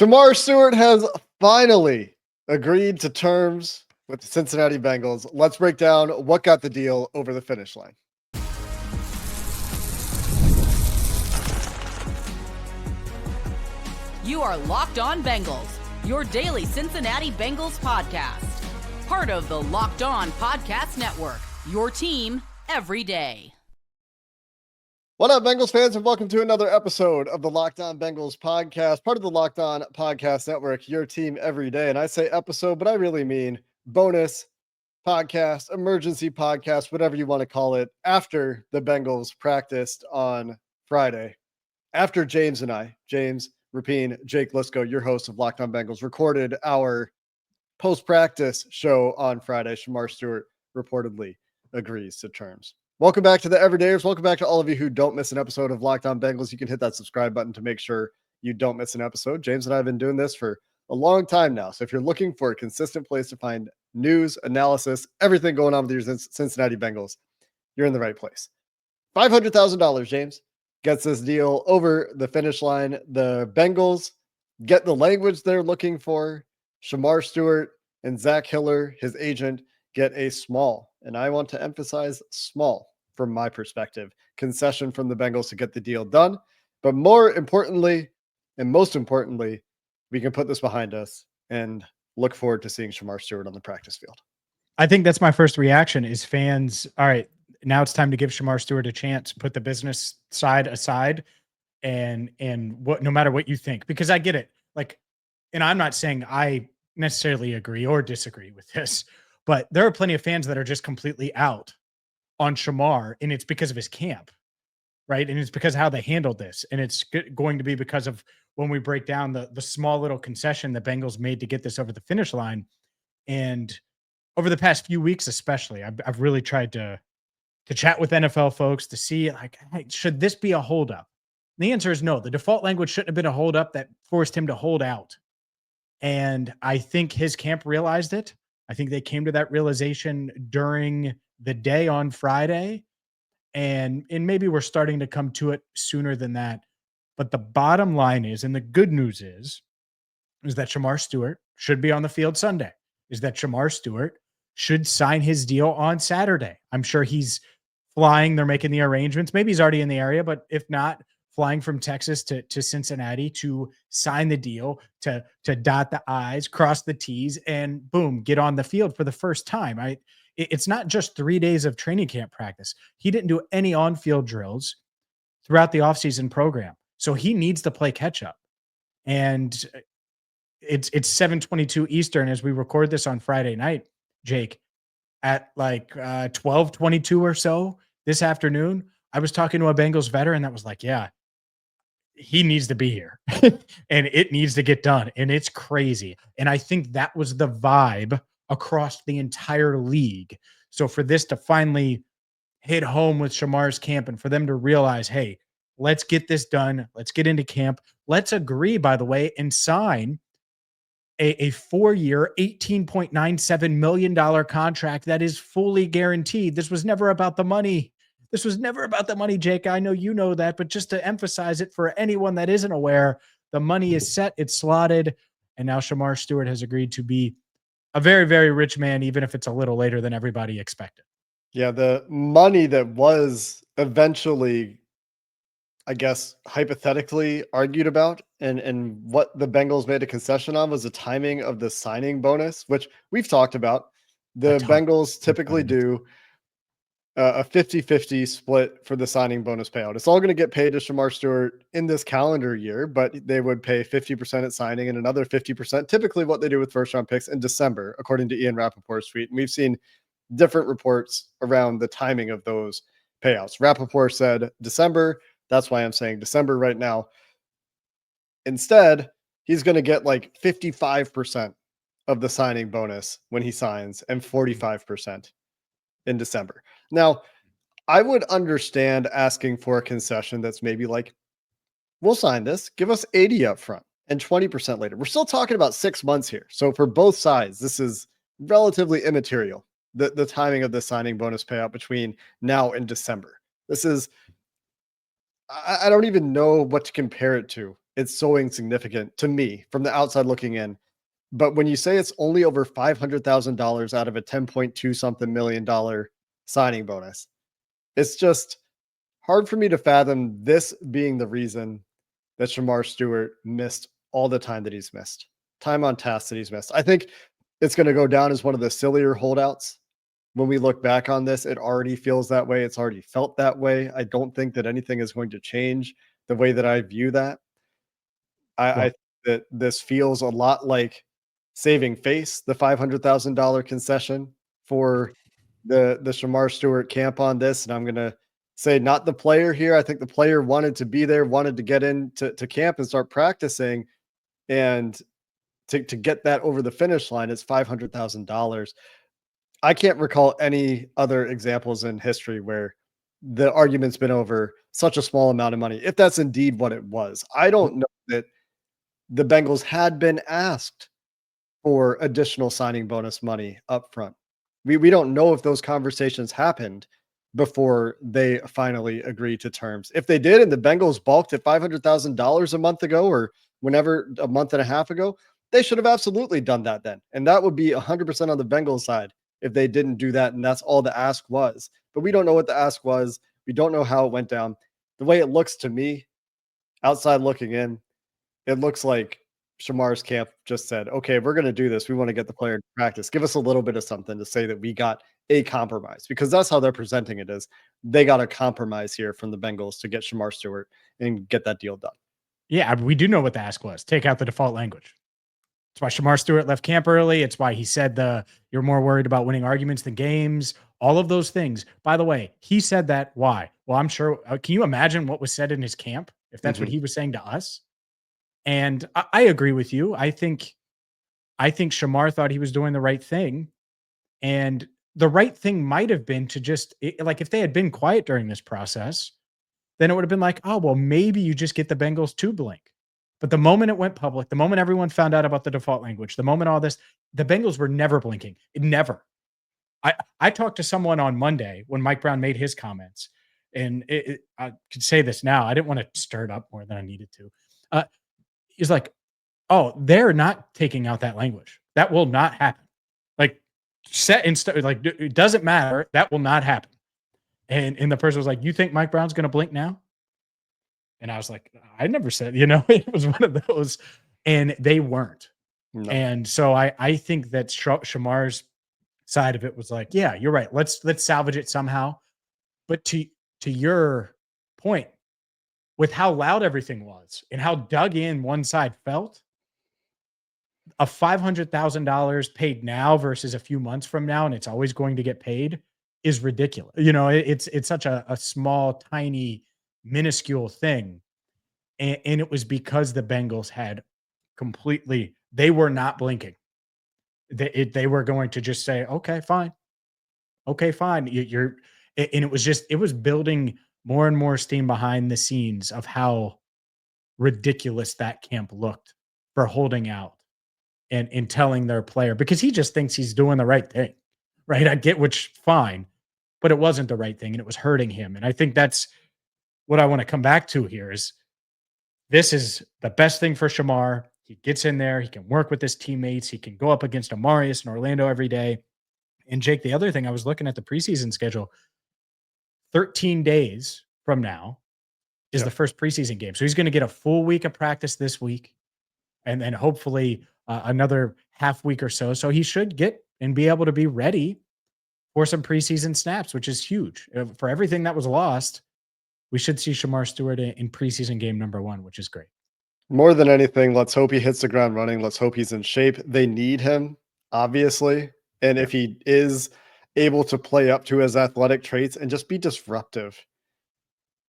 Shemar Stewart has finally agreed to terms with the Cincinnati Bengals. Let's break down what got the deal over the finish line. You are Locked On Bengals, your daily Cincinnati Bengals podcast. Part of the Locked On Podcast Network, your team every day. What up, Bengals fans, and welcome to another episode of the Locked On Bengals podcast, part of the Locked On Podcast Network, your team every day. And I say episode, but I really mean bonus podcast, emergency podcast, whatever you want to call it, after the Bengals practiced on Friday. After James and I, James, Rapien, Jake Liscow, your host of Locked On Bengals, recorded our post-practice show on Friday, Shemar Stewart reportedly agrees to terms. Welcome back to the Everydayers. Welcome back to all of you who don't miss an episode of Locked On Bengals. You can hit that subscribe button to make sure you don't miss an episode. James and I have been doing this for a long time now. So if you're looking for a consistent place to find news, analysis, everything going on with your Cincinnati Bengals, you're in the right place. $500,000, James, gets this deal over the finish line. The Bengals get the language they're looking for. Shemar Stewart and Zach Hiller, his agent, get a small, and I want to emphasize small from my perspective, concession from the Bengals to get the deal done. But more importantly, and most importantly, we can put this behind us and look forward to seeing Shemar Stewart on the practice field. I think that's my first reaction is fans. All right, now it's time to give Shemar Stewart a chance, put the business side aside and what, no matter what you think, because I get it. Like, and I'm not saying I necessarily agree or disagree with this, but there are plenty of fans that are just completely out on Shemar, and it's because of his camp, right? And it's because of how they handled this. And it's going to be because of when we break down the small little concession the Bengals made to get this over the finish line. And over the past few weeks, especially, I've really tried to chat with NFL folks to see, like, hey, should this be a holdup? The answer is no. The default language shouldn't have been a holdup that forced him to hold out. And I think his camp realized it. I think they came to that realization during the day on Friday. And maybe we're starting to come to it sooner than that. But the bottom line is, and the good news is that Shemar Stewart should be on the field Sunday, is that Shemar Stewart should sign his deal on Saturday. I'm sure he's flying. They're making the arrangements. Maybe he's already in the area, but if not, flying from Texas to Cincinnati to sign the deal, to dot the I's, cross the T's, and boom, get on the field for the first time. It's not just 3 days of training camp practice. He didn't do any on-field drills throughout the offseason program. So he needs to play catch up. And it's 7:22 Eastern as we record this on Friday night, Jake. At like 12:22 or so this afternoon, I was talking to a Bengals veteran that was like, yeah, he needs to be here and it needs to get done. And it's crazy. And I think that was the vibe across the entire league. So for this to finally hit home with Shemar's camp and for them to realize, hey, let's get this done. Let's get into camp. Let's agree, by the way, and sign a 4-year, $18.97 million contract that is fully guaranteed. This was never about the money. This was never about the money, Jake. I know you know that, but just to emphasize it for anyone that isn't aware, the money is set, it's slotted, and now Shemar Stewart has agreed to be a very, very rich man, even if it's a little later than everybody expected. Yeah, the money that was eventually, I guess, hypothetically argued about and what the Bengals made a concession on was the timing of the signing bonus, which we've talked about. The Bengals typically do a 50-50 split for the signing bonus payout. It's all going to get paid to Shemar Stewart in this calendar year, but they would pay 50% at signing and another 50%, typically what they do with first-round picks in December, according to Ian Rappaport's tweet. And we've seen different reports around the timing of those payouts. Rappaport said December. That's why I'm saying December right now. Instead, he's going to get like 55% of the signing bonus when he signs and 45% in December. Now, I would understand asking for a concession that's maybe like, we'll sign this, give us 80 up front and 20% later. We're still talking about 6 months here. So for both sides, this is relatively immaterial, the timing of the signing bonus payout between now and December. This is, I don't even know what to compare it to it's so insignificant to me from the outside looking in. But when you say it's only over $500,000 out of a 10.2 something million dollar signing bonus, it's just hard for me to fathom this being the reason that Shemar Stewart missed all the time that he's missed, time on task that he's missed. I think it's going to go down as one of the sillier holdouts. When we look back on this, it already feels that way. It's already felt that way. I don't think that anything is going to change the way that I view that. I Well, think that this feels a lot like saving face, the $500,000 concession for the Shemar Stewart camp on this. And I'm gonna say not the player here. I think the player wanted to be there, wanted to get into to camp and start practicing, and to get that over the finish line is $500,000. I can't recall any other examples in history where the argument's been over such a small amount of money, if that's indeed what it was. I don't know that the Bengals had been asked for additional signing bonus money up front. We don't know if those conversations happened before they finally agreed to terms. If they did and the Bengals balked at $500,000 a month ago or whenever a month and a half ago, they should have absolutely done that then. And that would be 100% on the Bengals side if they didn't do that and that's all the ask was. But we don't know what the ask was. We don't know how it went down. The way it looks to me, outside looking in, it looks like Shamar's camp just said, okay, we're going to do this. We want to get the player to practice. Give us a little bit of something to say that we got a compromise, because that's how they're presenting it is they got a compromise here from the Bengals to get Shemar Stewart and get that deal done. yeah, we do know what the ask was. Take out the default language. It's why Shemar Stewart left camp early. It's why he said you're more worried about winning arguments than games. All of those things. By the way, he said that. Why? Well, I'm sure. Can you imagine what was said in his camp if that's what he was saying to us? And I agree with you. I think Shemar thought he was doing the right thing, and the right thing might have been to just like if they had been quiet during this process, then it would have been like, oh well, maybe you just get the Bengals to blink. But the moment it went public, the moment everyone found out about the default language, the moment all this, the Bengals were never blinking. Never. I talked to someone on Monday when Mike Brown made his comments, and I could say this now. I didn't want to stir it up more than I needed to. He's like, oh, they're not taking out that language. That will not happen. Like set in like it doesn't matter. That will not happen. And the person was like, you think Mike Brown's going to blink now? And I was like, I never said, it was one of those, and they weren't. No. And so I think that Shamar's side of it was like, yeah, you're right. Let's salvage it somehow. But to your point, with how loud everything was and how dug in one side felt, a $500,000 paid now versus a few months from now, and it's always going to get paid, is ridiculous. It's such a small, tiny, minuscule thing. And it was because the Bengals had they were not blinking. They were going to just say, okay, fine. Okay, fine. And it was building more and more steam behind the scenes of how ridiculous that camp looked for holding out and telling their player, because he just thinks he's doing the right thing, right? I get, which fine, but it wasn't the right thing and it was hurting him. And I think that's what I want to come back to here is this is the best thing for Shemar. He gets in there, he can work with his teammates, he can go up against Amarius and Orlando every day. And Jake, the other thing, I was looking at the preseason schedule, 13 days from now is the first preseason game. So he's going to get a full week of practice this week and then hopefully another half week or so. So he should get and be able to be ready for some preseason snaps, which is huge. For everything that was lost, we should see Shemar Stewart in preseason game number 1, which is great. More than anything, let's hope he hits the ground running. Let's hope he's in shape. They need him, obviously. And if he is able to play up to his athletic traits and just be disruptive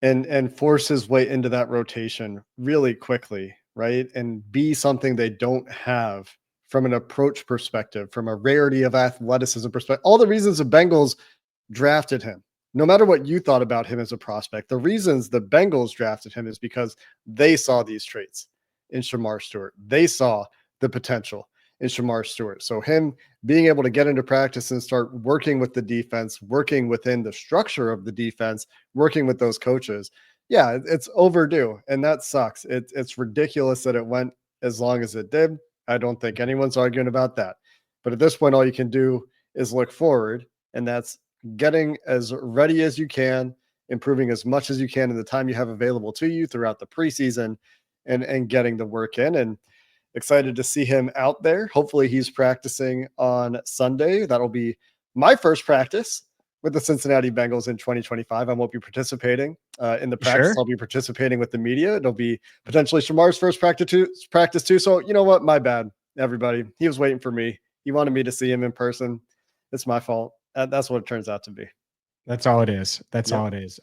and force his way into that rotation really quickly, right? And be something they don't have from an approach perspective, from a rarity of athleticism perspective. All the reasons the Bengals drafted him, no matter what you thought about him as a prospect, the reasons the Bengals drafted him is because they saw these traits in Shemar Stewart. They saw the potential in Shemar Stewart. So him being able to get into practice and start working with the defense, working within the structure of the defense, working with those coaches, yeah, it's overdue, and that sucks. It's ridiculous that it went as long as it did. I don't think anyone's arguing about that. But at this point, all you can do is look forward, and that's getting as ready as you can, improving as much as you can in the time you have available to you throughout the preseason, and getting the work in. And excited to see him out there. Hopefully, he's practicing on Sunday. That'll be my first practice with the Cincinnati Bengals in 2025. I won't be participating in the practice. Sure. I'll be participating with the media. It'll be potentially Shemar's first practice too. So you know what? My bad, everybody. He was waiting for me. He wanted me to see him in person. It's my fault. That's what it turns out to be. That's all it is. That's all it is.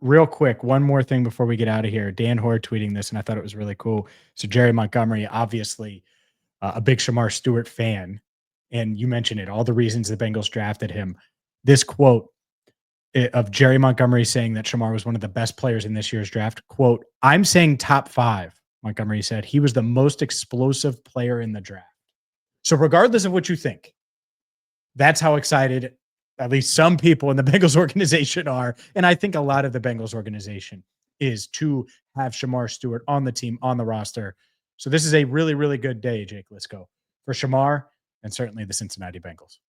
Real quick, one more thing before we get out of here. Dan Hoare tweeting this, and I thought it was really cool. So Jerry Montgomery, obviously a big Shemar Stewart fan, and you mentioned it, all the reasons the Bengals drafted him. This quote of Jerry Montgomery saying that Shemar was one of the best players in this year's draft, quote, "I'm saying top 5," Montgomery said. "He was the most explosive player in the draft." So regardless of what you think, that's how excited at least some people in the Bengals organization are. And I think a lot of the Bengals organization is to have Shemar Stewart on the team, on the roster. So this is a really, really good day, Jake Liscow, for Shemar and certainly the Cincinnati Bengals.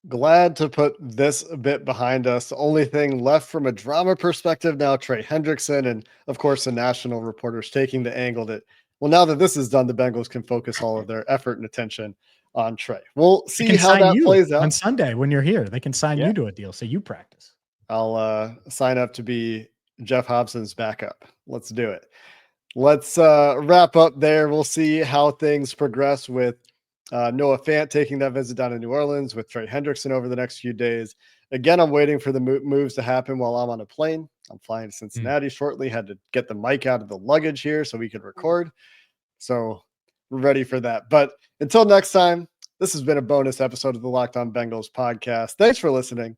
Glad to put this a bit behind us. The only thing left from a drama perspective now, Trey Hendrickson, and of course the national reporters taking the angle that, well, now that this is done, the Bengals can focus all of their effort and attention on Trey. We'll see how that plays out on Sunday when you're here. They can sign you to a deal, so you practice. I'll sign up to be Jeff Hobson's backup. Let's do it. Let's wrap up there. We'll see how things progress with Noah Fant taking that visit down to New Orleans, with Trey Hendrickson over the next few days. Again, I'm waiting for the moves to happen while I'm on a plane. I'm flying to Cincinnati shortly. Had to get the mic out of the luggage here so we could record. So we're ready for that. But until next time, this has been a bonus episode of the Locked On Bengals podcast. Thanks for listening.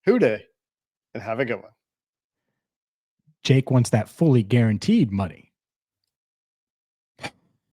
Hooday, and have a good one. Jake wants that fully guaranteed money.